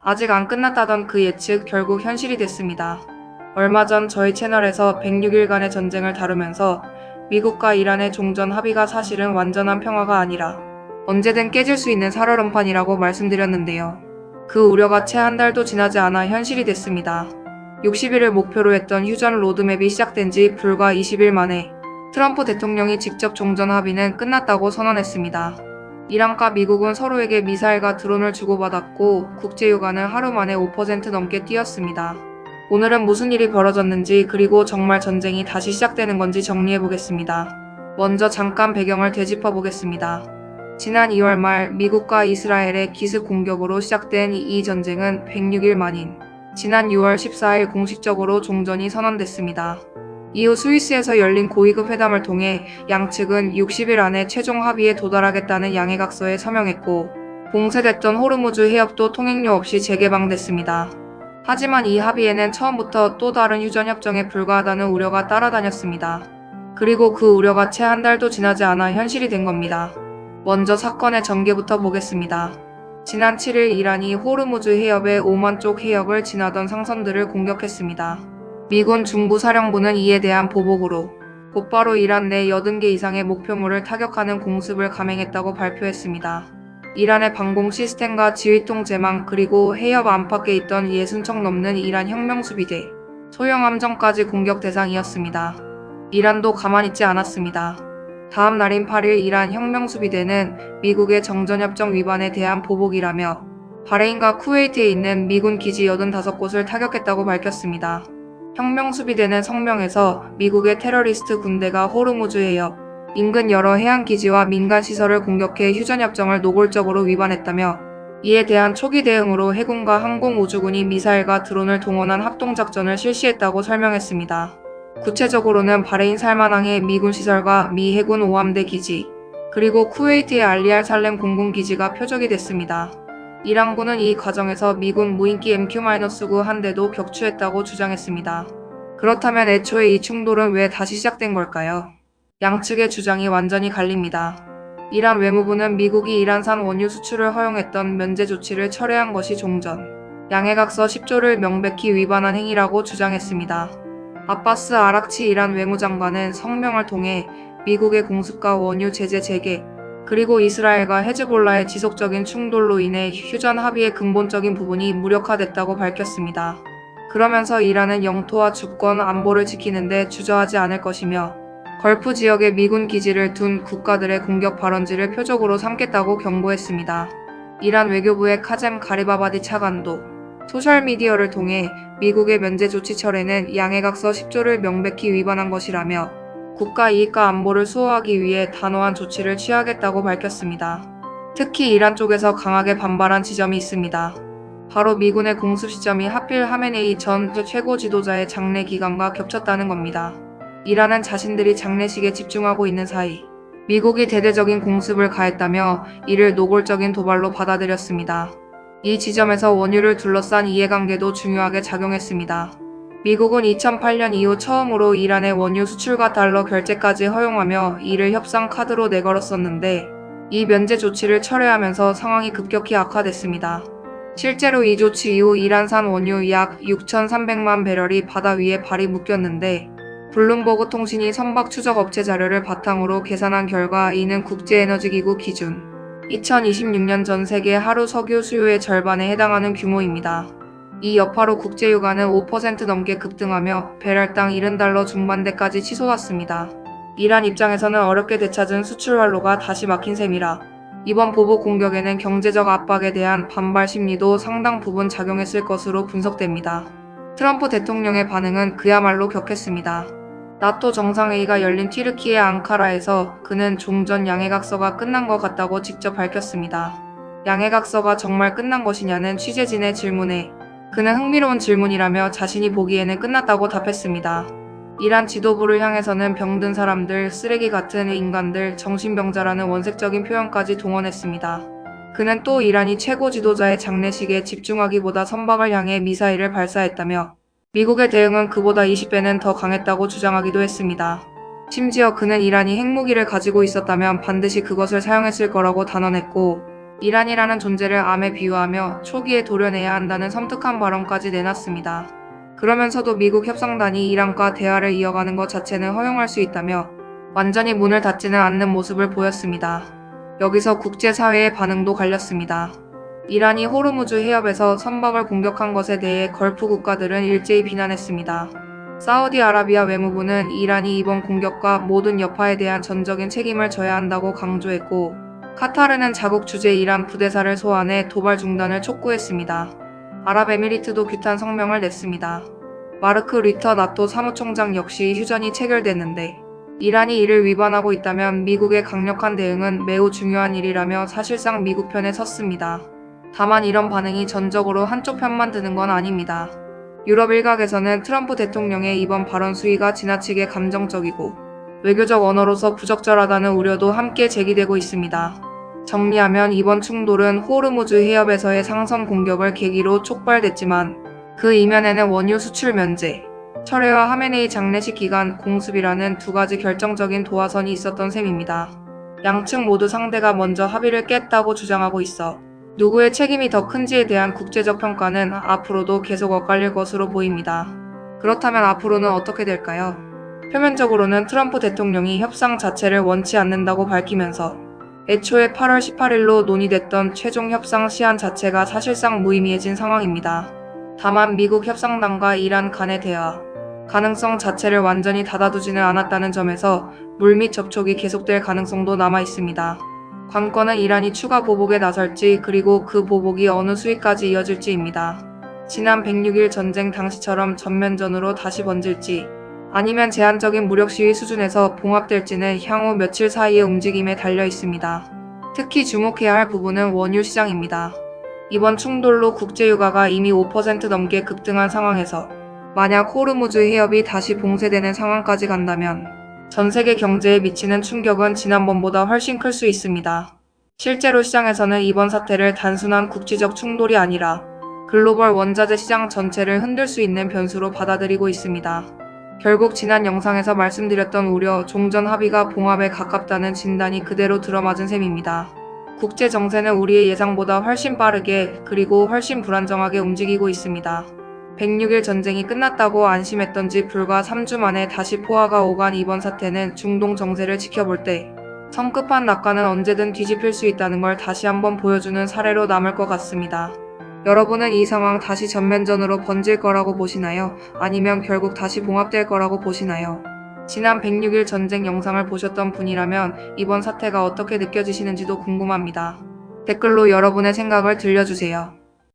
아직 안 끝났다던 그 예측 결국 현실이 됐습니다. 얼마 전 저희 채널에서 106일간의 전쟁을 다루면서 미국과 이란의 종전 합의가 사실은 완전한 평화가 아니라 언제든 깨질 수 있는 살얼음판이라고 말씀드렸는데요. 그 우려가 채 한 달도 지나지 않아 현실이 됐습니다. 60일을 목표로 했던 휴전 로드맵이 시작된 지 불과 20일 만에 트럼프 대통령이 직접 종전 합의는 끝났다고 선언했습니다. 이란과 미국은 서로에게 미사일과 드론을 주고받았고 국제유가는 하루 만에 5% 넘게 뛰었습니다. 오늘은 무슨 일이 벌어졌는지 그리고 정말 전쟁이 다시 시작되는 건지 정리해보겠습니다. 먼저 잠깐 배경을 되짚어보겠습니다. 지난 2월 말 미국과 이스라엘의 기습 공격으로 시작된 이 전쟁은 106일 만인 지난 6월 14일 공식적으로 종전이 선언됐습니다. 이후 스위스에서 열린 고위급 회담을 통해 양측은 60일 안에 최종 합의에 도달하겠다는 양해각서에 서명했고 봉쇄됐던 호르무즈 해협도 통행료 없이 재개방됐습니다. 하지만 이 합의에는 처음부터 또 다른 휴전협정에 불과하다는 우려가 따라다녔습니다. 그리고 그 우려가 채 한 달도 지나지 않아 현실이 된 겁니다. 먼저 사건의 전개부터 보겠습니다. 지난 7일 이란이 호르무즈 해협의 오만 쪽 해역을 지나던 상선들을 공격했습니다. 미군 중부사령부는 이에 대한 보복으로 곧바로 이란 내 80개 이상의 목표물을 타격하는 공습을 감행했다고 발표했습니다. 이란의 방공 시스템과 지휘통 제망 그리고 해협 안팎에 있던 60척 넘는 이란 혁명수비대, 소형 함정까지 공격 대상이었습니다. 이란도 가만히 있지 않았습니다. 다음 날인 8일 이란 혁명수비대는 미국의 정전협정 위반에 대한 보복이라며 바레인과 쿠웨이트에 있는 미군 기지 85곳을 타격했다고 밝혔습니다. 혁명수비대는 성명에서 미국의 테러리스트 군대가 호르무즈 해협 인근 여러 해안기지와 민간시설을 공격해 휴전협정을 노골적으로 위반했다며 이에 대한 초기 대응으로 해군과 항공우주군이 미사일과 드론을 동원한 합동작전을 실시했다고 설명했습니다. 구체적으로는 바레인 살만항의 미군 시설과 미 해군 오함대 기지, 그리고 쿠웨이트의 알리알 살렘 공군기지가 표적이 됐습니다. 이란군은 이 과정에서 미군 무인기 MQ-9 한 대도 격추했다고 주장했습니다. 그렇다면 애초에 이 충돌은 왜 다시 시작된 걸까요? 양측의 주장이 완전히 갈립니다. 이란 외무부는 미국이 이란산 원유 수출을 허용했던 면제 조치를 철회한 것이 종전, 양해각서 10조를 명백히 위반한 행위라고 주장했습니다. 아바스 아락치 이란 외무장관은 성명을 통해 미국의 공습과 원유 제재 재개, 그리고 이스라엘과 헤즈볼라의 지속적인 충돌로 인해 휴전 합의의 근본적인 부분이 무력화됐다고 밝혔습니다. 그러면서 이란은 영토와 주권 안보를 지키는 데 주저하지 않을 것이며 걸프 지역에 미군 기지를 둔 국가들의 공격 발원지를 표적으로 삼겠다고 경고했습니다. 이란 외교부의 카젬 가리바바디 차관도 소셜미디어를 통해 미국의 면제 조치 철회는 양해각서 10조를 명백히 위반한 것이라며 국가 이익과 안보를 수호하기 위해 단호한 조치를 취하겠다고 밝혔습니다. 특히 이란 쪽에서 강하게 반발한 지점이 있습니다. 바로 미군의 공습 시점이 하필 하메네이 전 최고 지도자의 장례 기간과 겹쳤다는 겁니다. 이란은 자신들이 장례식에 집중하고 있는 사이 미국이 대대적인 공습을 가했다며 이를 노골적인 도발로 받아들였습니다. 이 지점에서 원유를 둘러싼 이해관계도 중요하게 작용했습니다. 미국은 2008년 이후 처음으로 이란의 원유 수출과 달러 결제까지 허용하며 이를 협상 카드로 내걸었었는데 이 면제 조치를 철회하면서 상황이 급격히 악화됐습니다. 실제로 이 조치 이후 이란산 원유 약 6,300만 배럴이 바다 위에 발이 묶였는데 블룸버그 통신이 선박 추적 업체 자료를 바탕으로 계산한 결과 이는 국제에너지기구 기준 2026년 전 세계 하루 석유 수요의 절반에 해당하는 규모입니다. 이 여파로 국제유가는 5% 넘게 급등하며 배럴당 70달러 중반대까지 치솟았습니다. 이란 입장에서는 어렵게 되찾은 수출 활로가 다시 막힌 셈이라 이번 보복 공격에는 경제적 압박에 대한 반발 심리도 상당 부분 작용했을 것으로 분석됩니다. 트럼프 대통령의 반응은 그야말로 격했습니다. 나토 정상회의가 열린 튀르키예 앙카라에서 그는 종전 양해각서가 끝난 것 같다고 직접 밝혔습니다. 양해각서가 정말 끝난 것이냐는 취재진의 질문에 그는 흥미로운 질문이라며 자신이 보기에는 끝났다고 답했습니다. 이란 지도부를 향해서는 병든 사람들, 쓰레기 같은 인간들, 정신병자라는 원색적인 표현까지 동원했습니다. 그는 또 이란이 최고 지도자의 장례식에 집중하기보다 선박을 향해 미사일을 발사했다며 미국의 대응은 그보다 20배는 더 강했다고 주장하기도 했습니다. 심지어 그는 이란이 핵무기를 가지고 있었다면 반드시 그것을 사용했을 거라고 단언했고 이란이라는 존재를 암에 비유하며 초기에 도려내야 한다는 섬뜩한 발언까지 내놨습니다. 그러면서도 미국 협상단이 이란과 대화를 이어가는 것 자체는 허용할 수 있다며 완전히 문을 닫지는 않는 모습을 보였습니다. 여기서 국제사회의 반응도 갈렸습니다. 이란이 호르무즈 해협에서 선박을 공격한 것에 대해 걸프 국가들은 일제히 비난했습니다. 사우디아라비아 외무부는 이란이 이번 공격과 모든 여파에 대한 전적인 책임을 져야 한다고 강조했고, 카타르는 자국 주재 이란 부대사를 소환해 도발 중단을 촉구했습니다. 아랍에미리트도 규탄 성명을 냈습니다. 마르크 리터 나토 사무총장 역시 휴전이 체결됐는데 이란이 이를 위반하고 있다면 미국의 강력한 대응은 매우 중요한 일이라며 사실상 미국 편에 섰습니다. 다만 이런 반응이 전적으로 한쪽 편만 드는 건 아닙니다. 유럽 일각에서는 트럼프 대통령의 이번 발언 수위가 지나치게 감정적이고 외교적 언어로서 부적절하다는 우려도 함께 제기되고 있습니다. 정리하면 이번 충돌은 호르무즈 해협에서의 상선 공격을 계기로 촉발됐지만 그 이면에는 원유 수출 면제, 철회와 하메네이 장례식 기간 공습이라는 두 가지 결정적인 도화선이 있었던 셈입니다. 양측 모두 상대가 먼저 합의를 깼다고 주장하고 있어 누구의 책임이 더 큰지에 대한 국제적 평가는 앞으로도 계속 엇갈릴 것으로 보입니다. 그렇다면 앞으로는 어떻게 될까요? 표면적으로는 트럼프 대통령이 협상 자체를 원치 않는다고 밝히면서 애초에 8월 18일로 논의됐던 최종 협상 시한 자체가 사실상 무의미해진 상황입니다. 다만 미국 협상단과 이란 간의 대화 가능성 자체를 완전히 닫아두지는 않았다는 점에서 물밑 접촉이 계속될 가능성도 남아 있습니다. 관건은 이란이 추가 보복에 나설지 그리고 그 보복이 어느 수위까지 이어질지입니다. 지난 106일 전쟁 당시처럼 전면전으로 다시 번질지 아니면 제한적인 무력 시위 수준에서 봉합될지는 향후 며칠 사이의 움직임에 달려 있습니다. 특히 주목해야 할 부분은 원유 시장입니다. 이번 충돌로 국제유가가 이미 5% 넘게 급등한 상황에서 만약 호르무즈 해협이 다시 봉쇄되는 상황까지 간다면 전 세계 경제에 미치는 충격은 지난번보다 훨씬 클 수 있습니다. 실제로 시장에서는 이번 사태를 단순한 국지적 충돌이 아니라 글로벌 원자재 시장 전체를 흔들 수 있는 변수로 받아들이고 있습니다. 결국 지난 영상에서 말씀드렸던 우려, 종전 합의가 봉합에 가깝다는 진단이 그대로 들어맞은 셈입니다. 국제 정세는 우리의 예상보다 훨씬 빠르게 그리고 훨씬 불안정하게 움직이고 있습니다. 106일 전쟁이 끝났다고 안심했던지 불과 3주 만에 다시 포화가 오간 이번 사태는 중동 정세를 지켜볼 때 성급한 낙관은 언제든 뒤집힐 수 있다는 걸 다시 한번 보여주는 사례로 남을 것 같습니다. 여러분은 이 상황 다시 전면전으로 번질 거라고 보시나요? 아니면 결국 다시 봉합될 거라고 보시나요? 지난 106일 전쟁 영상을 보셨던 분이라면 이번 사태가 어떻게 느껴지시는지도 궁금합니다. 댓글로 여러분의 생각을 들려주세요.